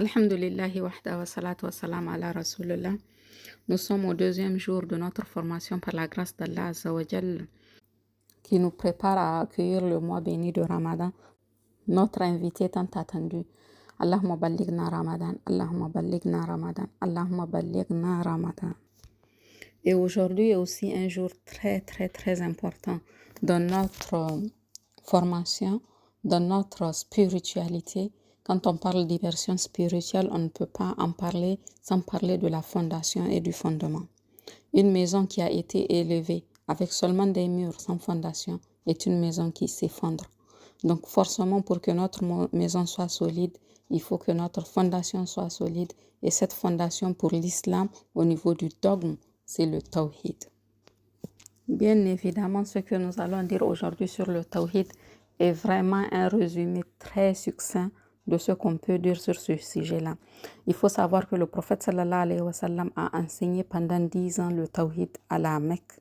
Alhamdulillahi wahda wa salatu wa salam ala rasulullah. Nous sommes au deuxième jour de notre formation par la grâce d'Allah Azza wa Jal qui nous prépare à accueillir le mois béni de Ramadan. Notre invité tant attendu. Allahumma ballighna Ramadan, Allahumma ballighna Ramadan, Allahumma ballighna Ramadan. Et aujourd'hui est aussi un jour très important dans notre formation, dans notre spiritualité. Quand on parle d'immersion spirituelle, on ne peut pas en parler sans parler de la fondation et du fondement. Une maison qui a été élevée avec seulement des murs sans fondation est une maison qui s'effondre. Donc forcément, pour que notre maison soit solide, il faut que notre fondation soit solide. Et cette fondation pour l'islam, au niveau du dogme, c'est le tawhid. Bien évidemment, ce que nous allons dire aujourd'hui sur le tawhid est vraiment un résumé très succinct de ce qu'on peut dire sur ce sujet-là. Il faut savoir que le prophète sallallahu alayhi wa sallam a enseigné pendant 10 ans le tawhid à la Mecque,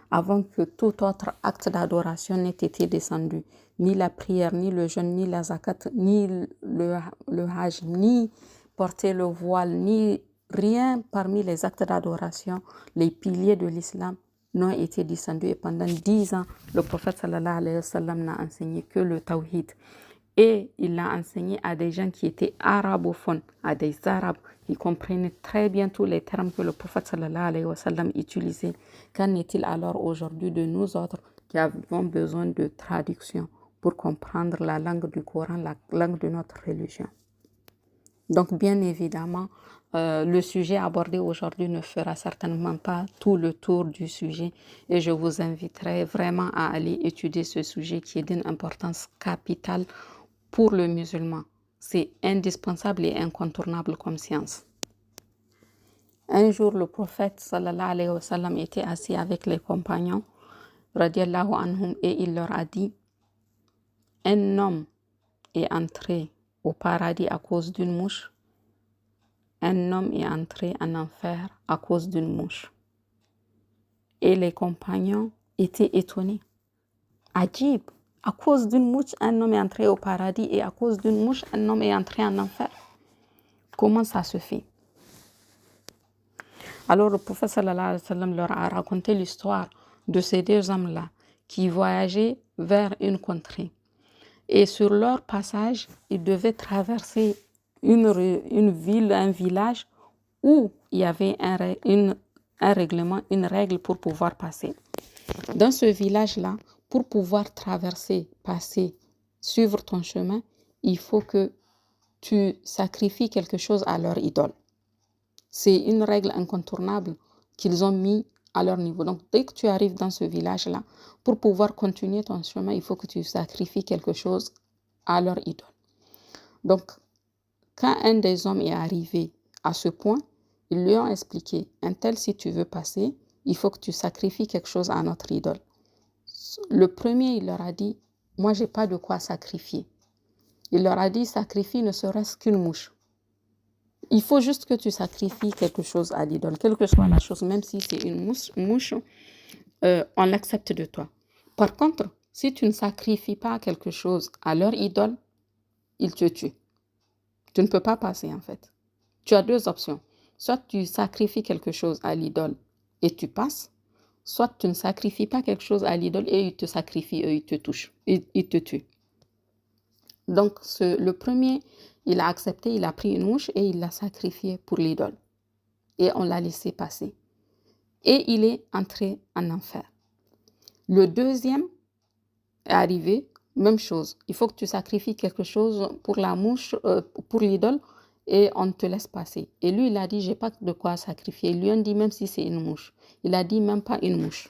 avant que tout autre acte d'adoration n'ait été descendu. Ni la prière, ni le jeûne, ni la zakat, ni le hajj, ni porter le voile, ni rien parmi les actes d'adoration, les piliers de l'islam n'ont été descendus. Et pendant 10 ans, le prophète sallallahu alayhi wa sallam n'a enseigné que le tawhid. Et il l'a enseigné à des gens qui étaient arabophones, à des arabes qui comprenaient très bien tous les termes que le prophète sallallahu alayhi wa sallam utilisait. Qu'en est-il alors aujourd'hui de nous autres qui avons besoin de traduction pour comprendre la langue du Coran, la langue de notre religion? Donc bien évidemment, le sujet abordé aujourd'hui ne fera certainement pas tout le tour du sujet et je vous inviterai vraiment à aller étudier ce sujet qui est d'une importance capitale pour le musulman. C'est indispensable et incontournable comme science. Un jour, le prophète sallallahu alayhi wa sallam était assis avec les compagnons radiallahu anhum et il leur a dit: un homme est entré au paradis à cause d'une mouche. Un homme est entré en enfer à cause d'une mouche. Et les compagnons étaient étonnés. Ajib, à cause d'une mouche, un homme est entré au paradis et à cause d'une mouche, un homme est entré en enfer. Comment ça se fait? Alors le prophète sallallahu alayhi wa sallam leur a raconté l'histoire de ces deux hommes-là qui voyageaient vers une contrée. Et sur leur passage, ils devaient traverser une ville, un village où il y avait un règlement, une règle pour pouvoir passer. Dans ce village-là, pour pouvoir traverser, passer, suivre ton chemin, il faut que tu sacrifies quelque chose à leur idole. C'est une règle incontournable qu'ils ont mis à leur niveau. Donc, dès que tu arrives dans ce village-là, pour pouvoir continuer ton chemin, il faut que tu sacrifies quelque chose à leur idole. Donc, quand un des hommes est arrivé à ce point, ils lui ont expliqué: un tel, si tu veux passer, il faut que tu sacrifies quelque chose à notre idole. Le premier, il leur a dit: moi, je n'ai pas de quoi sacrifier. Il leur a dit: sacrifie ne serait-ce qu'une mouche. Il faut juste que tu sacrifies quelque chose à l'idole, quelle que soit la chose, même si c'est une mouche, on l'accepte de toi. Par contre, si tu ne sacrifies pas quelque chose à leur idole, ils te tuent. Tu ne peux pas passer en fait. Tu as deux options. Soit tu sacrifies quelque chose à l'idole et tu passes, soit tu ne sacrifies pas quelque chose à l'idole et ils te sacrifient, eux, ils te touchent, ils te tuent. Donc le premier, il a accepté, il a pris une mouche et il l'a sacrifiée pour l'idole. Et on l'a laissé passer. Et il est entré en enfer. Le deuxième est arrivé, même chose. Il faut que tu sacrifies quelque chose pour la mouche, pour l'idole, et on te laisse passer. Et lui, il a dit: j'ai pas de quoi sacrifier. Ils lui ont dit: même si c'est une mouche. Il a dit: même pas une mouche.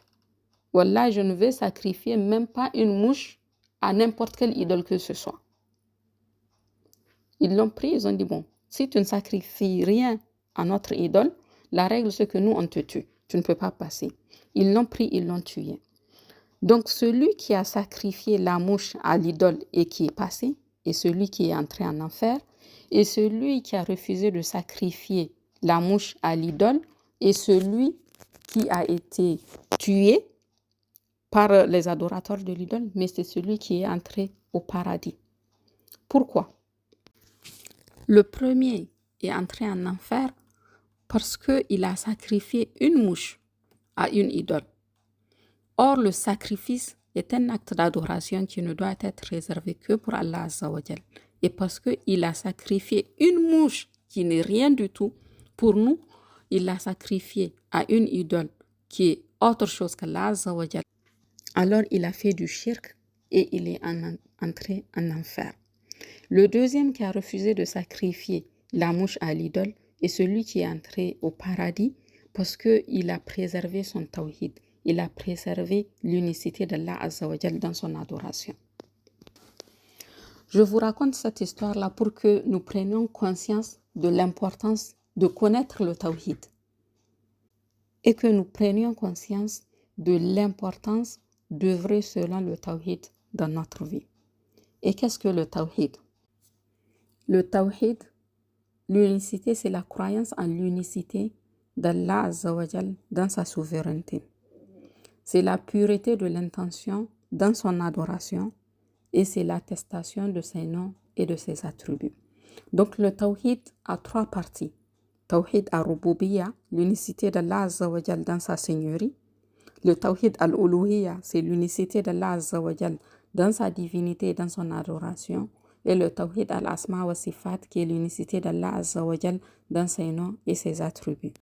Wallah, je ne vais sacrifier même pas une mouche à n'importe quelle idole que ce soit. Ils l'ont pris, ils ont dit: bon, si tu ne sacrifies rien à notre idole, la règle c'est que nous on te tue. Tu ne peux pas passer. Ils l'ont pris, ils l'ont tué. Donc celui qui a sacrifié la mouche à l'idole et qui est passé, et celui qui est entré en enfer, et celui qui a refusé de sacrifier la mouche à l'idole, et celui qui a été tué par les adorateurs de l'idole, mais c'est celui qui est entré au paradis. Pourquoi? Le premier est entré en enfer parce qu'il a sacrifié une mouche à une idole. Or, le sacrifice est un acte d'adoration qui ne doit être réservé que pour Allah Azza wa Jal. Et parce qu'il a sacrifié une mouche qui n'est rien du tout, pour nous, il l'a sacrifié à une idole qui est autre chose qu'Allah Azza wa Jal. Alors, il a fait du shirk et il est entré en enfer. Le deuxième qui a refusé de sacrifier la mouche à l'idole est celui qui est entré au paradis parce qu'il a préservé son tawhid. Il a préservé l'unicité d'Allah Azza wa Jal dans son adoration. Je vous raconte cette histoire-là pour que nous prenions conscience de l'importance de connaître le tawhid et que nous prenions conscience de l'importance d'œuvrer selon le tawhid dans notre vie. Et qu'est-ce que le tawhid? Le tawhid, l'unicité, c'est la croyance en l'unicité d'Allah Azza wa Jal dans sa souveraineté. C'est la pureté de l'intention dans son adoration et c'est l'attestation de ses noms et de ses attributs. Donc le tawhid a trois parties. Tawhid al-Rububiyya, l'unicité d'Allah Azza wa Jal dans sa seigneurie. Le tawhid al-Uluhiyya, c'est l'unicité d'Allah Azza wa Jal dans sa divinité et dans son adoration. Et le tawhid al-Asma wa Sifat, qui est l'unicité d'Allah Azza wa Jal dans ses noms et ses attributs.